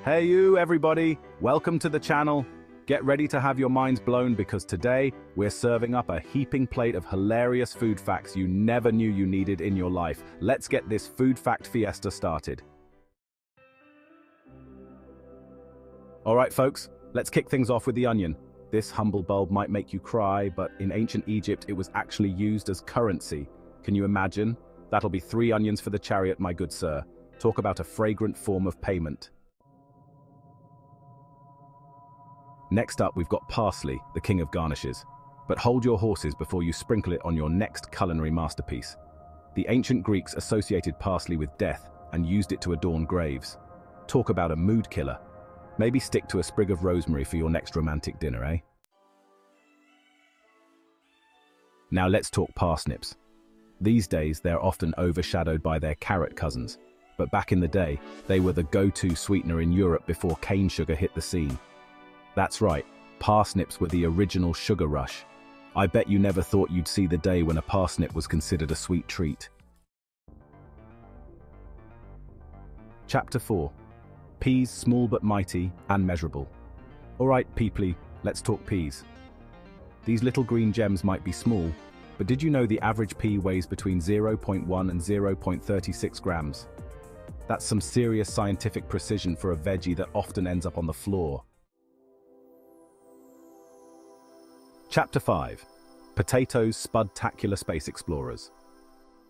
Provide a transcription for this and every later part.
Hey you everybody, welcome to the channel. Get ready to have your minds blown because today we're serving up a heaping plate of hilarious food facts you never knew you needed in your life. Let's get this food fact fiesta started. Alright folks, let's kick things off with the onion. This humble bulb might make you cry, but in ancient Egypt it was actually used as currency. Can you imagine? That'll be 3 onions for the chariot, my good sir. Talk about a fragrant form of payment. Next up, we've got parsley, the king of garnishes. But hold your horses before you sprinkle it on your next culinary masterpiece. The ancient Greeks associated parsley with death and used it to adorn graves. Talk about a mood killer. Maybe stick to a sprig of rosemary for your next romantic dinner, eh? Now let's talk parsnips. These days, they're often overshadowed by their carrot cousins. But back in the day, they were the go-to sweetener in Europe before cane sugar hit the scene. That's right, parsnips were the original sugar rush. I bet you never thought you'd see the day when a parsnip was considered a sweet treat. Chapter 4. Peas small but mighty and measurable. Alright, peoply, let's talk peas. These little green gems might be small, but did you know the average pea weighs between 0.1 and 0.36 grams? That's some serious scientific precision for a veggie that often ends up on the floor. Chapter 5. Potatoes Spud-tacular space explorers.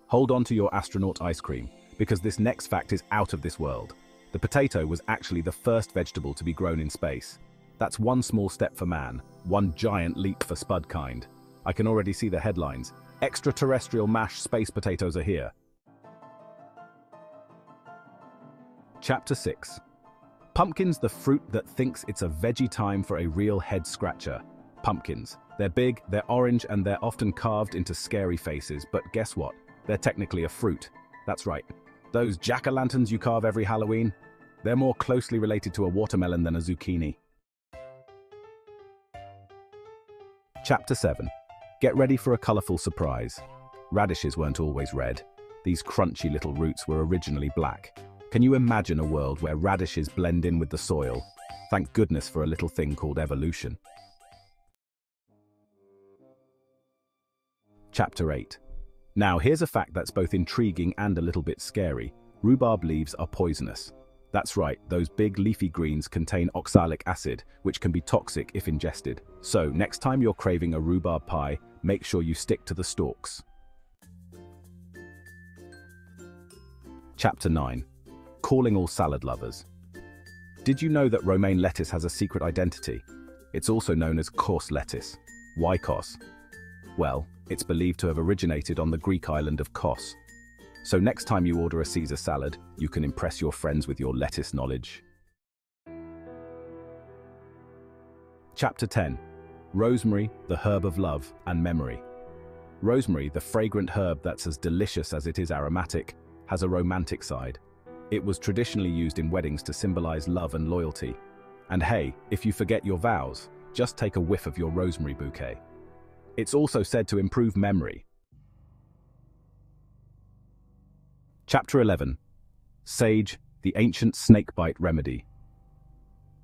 Hold on to your astronaut ice cream, because this next fact is out of this world. The potato was actually the first vegetable to be grown in space. That's one small step for man, one giant leap for Spud kind. I can already see the headlines. Extraterrestrial mashed space potatoes are here. Chapter 6. Pumpkins, the fruit that thinks it's a veggie time for a real head-scratcher. Pumpkins. They're big, they're orange, and they're often carved into scary faces, but guess what? They're technically a fruit. That's right. Those jack-o'-lanterns you carve every Halloween? They're more closely related to a watermelon than a zucchini. Chapter 7. Get ready for a colorful surprise. Radishes weren't always red. These crunchy little roots were originally black. Can you imagine a world where radishes blend in with the soil? Thank goodness for a little thing called evolution. Chapter 8. Now here's a fact that's both intriguing and a little bit scary. Rhubarb leaves are poisonous. That's right, those big leafy greens contain oxalic acid, which can be toxic if ingested. So, next time you're craving a rhubarb pie, make sure you stick to the stalks. Chapter 9. Calling all salad lovers. Did you know that romaine lettuce has a secret identity? It's also known as course lettuce. Why Kos? Well, it's believed to have originated on the Greek island of Kos. So next time you order a Caesar salad, you can impress your friends with your lettuce knowledge. Chapter 10. Rosemary, the herb of love and memory. Rosemary, the fragrant herb that's as delicious as it is aromatic, has a romantic side. It was traditionally used in weddings to symbolize love and loyalty. And hey, if you forget your vows, just take a whiff of your rosemary bouquet. It's also said to improve memory. Chapter 11. Sage, the ancient snakebite remedy.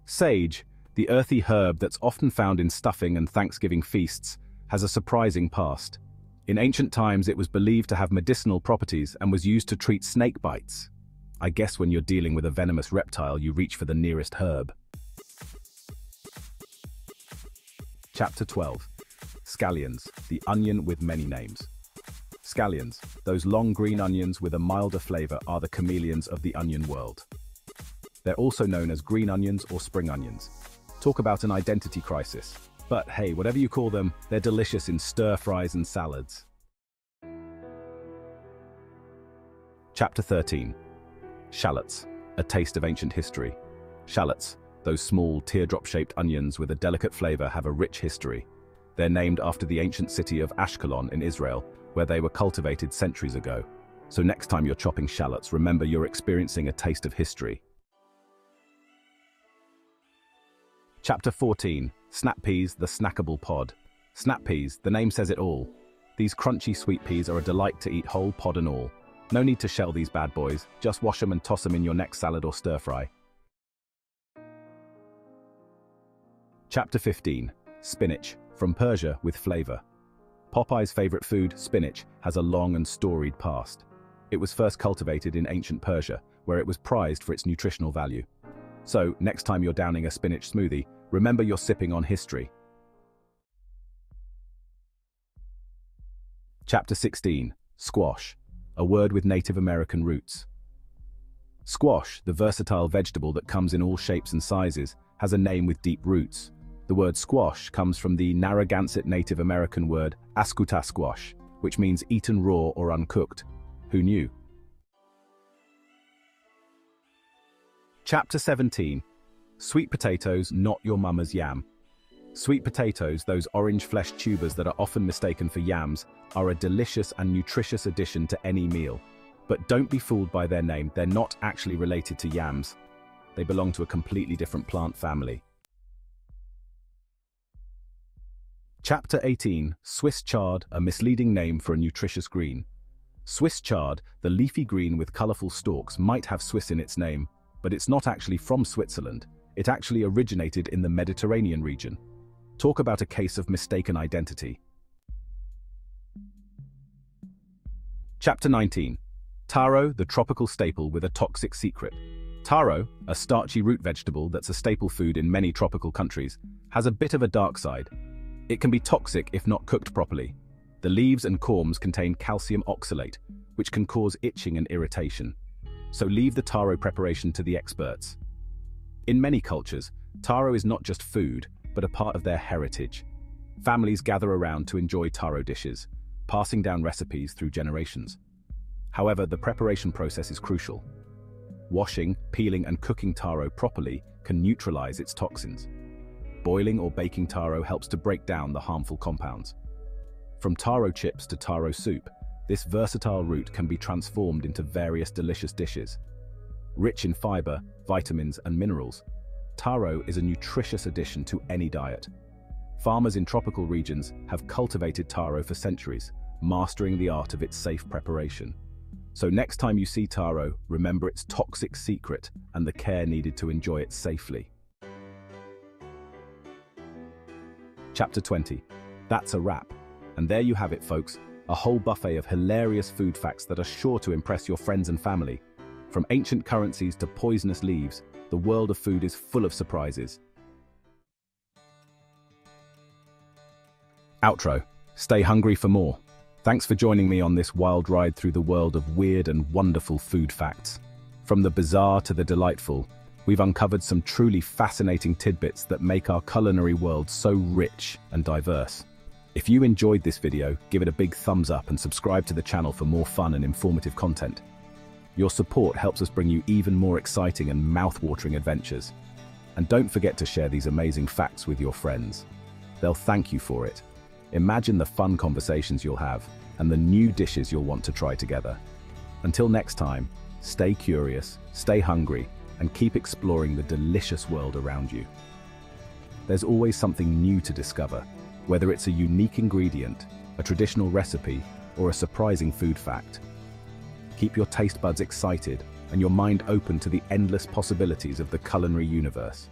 Sage, the earthy herb that's often found in stuffing and Thanksgiving feasts, has a surprising past. In ancient times, it was believed to have medicinal properties and was used to treat snake bites. I guess when you're dealing with a venomous reptile, you reach for the nearest herb. Chapter 12. Scallions, the onion with many names. Scallions, those long green onions with a milder flavor, are the chameleons of the onion world. They're also known as green onions or spring onions. Talk about an identity crisis. But hey, whatever you call them, they're delicious in stir-fries and salads. Chapter 13. Shallots, a taste of ancient history. Shallots, those small teardrop-shaped onions with a delicate flavor, have a rich history. They're named after the ancient city of Ashkelon in Israel, where they were cultivated centuries ago. So next time you're chopping shallots, remember you're experiencing a taste of history. Chapter 14. Snap peas, the snackable pod. Snap peas, the name says it all. These crunchy sweet peas are a delight to eat whole, pod and all. No need to shell these bad boys, just wash them and toss them in your next salad or stir-fry. Chapter 15. Spinach, from Persia with flavor. Popeye's favorite food, spinach, has a long and storied past. It was first cultivated in ancient Persia, where it was prized for its nutritional value. So, next time you're downing a spinach smoothie, remember you're sipping on history. Chapter 16. Squash, a word with Native American roots. Squash, the versatile vegetable that comes in all shapes and sizes, has a name with deep roots. The word squash comes from the Narragansett Native American word askutasquash, which means eaten raw or uncooked. Who knew? Chapter 17. Sweet potatoes, not your mama's yam. Sweet potatoes, those orange-fleshed tubers that are often mistaken for yams, are a delicious and nutritious addition to any meal. But don't be fooled by their name, they're not actually related to yams. They belong to a completely different plant family. Chapter 18. Swiss chard, a misleading name for a nutritious green. Swiss chard, the leafy green with colorful stalks, might have Swiss in its name, but it's not actually from Switzerland. It actually originated in the Mediterranean region. Talk about a case of mistaken identity. Chapter 19. Taro, the tropical staple with a toxic secret. Taro, a starchy root vegetable that's a staple food in many tropical countries, has a bit of a dark side. It can be toxic if not cooked properly. The leaves and corms contain calcium oxalate, which can cause itching and irritation. So leave the taro preparation to the experts. In many cultures, taro is not just food, but a part of their heritage. Families gather around to enjoy taro dishes, passing down recipes through generations. However, the preparation process is crucial. Washing, peeling, and cooking taro properly can neutralize its toxins. Boiling or baking taro helps to break down the harmful compounds. From taro chips to taro soup, this versatile root can be transformed into various delicious dishes. Rich in fiber, vitamins, and minerals, taro is a nutritious addition to any diet. Farmers in tropical regions have cultivated taro for centuries, mastering the art of its safe preparation. So next time you see taro, remember its toxic secret and the care needed to enjoy it safely. Chapter 20. That's a wrap. And there you have it, folks. A whole buffet of hilarious food facts that are sure to impress your friends and family. From ancient currencies to poisonous leaves, the world of food is full of surprises. Outro. Stay hungry for more. Thanks for joining me on this wild ride through the world of weird and wonderful food facts. From the bizarre to the delightful, we've uncovered some truly fascinating tidbits that make our culinary world so rich and diverse. If you enjoyed this video, give it a big thumbs up and subscribe to the channel for more fun and informative content. Your support helps us bring you even more exciting and mouth-watering adventures. And don't forget to share these amazing facts with your friends. They'll thank you for it. Imagine the fun conversations you'll have and the new dishes you'll want to try together. Until next time, stay curious, stay hungry, and keep exploring the delicious world around you. There's always something new to discover, whether it's a unique ingredient, a traditional recipe, or a surprising food fact. Keep your taste buds excited and your mind open to the endless possibilities of the culinary universe.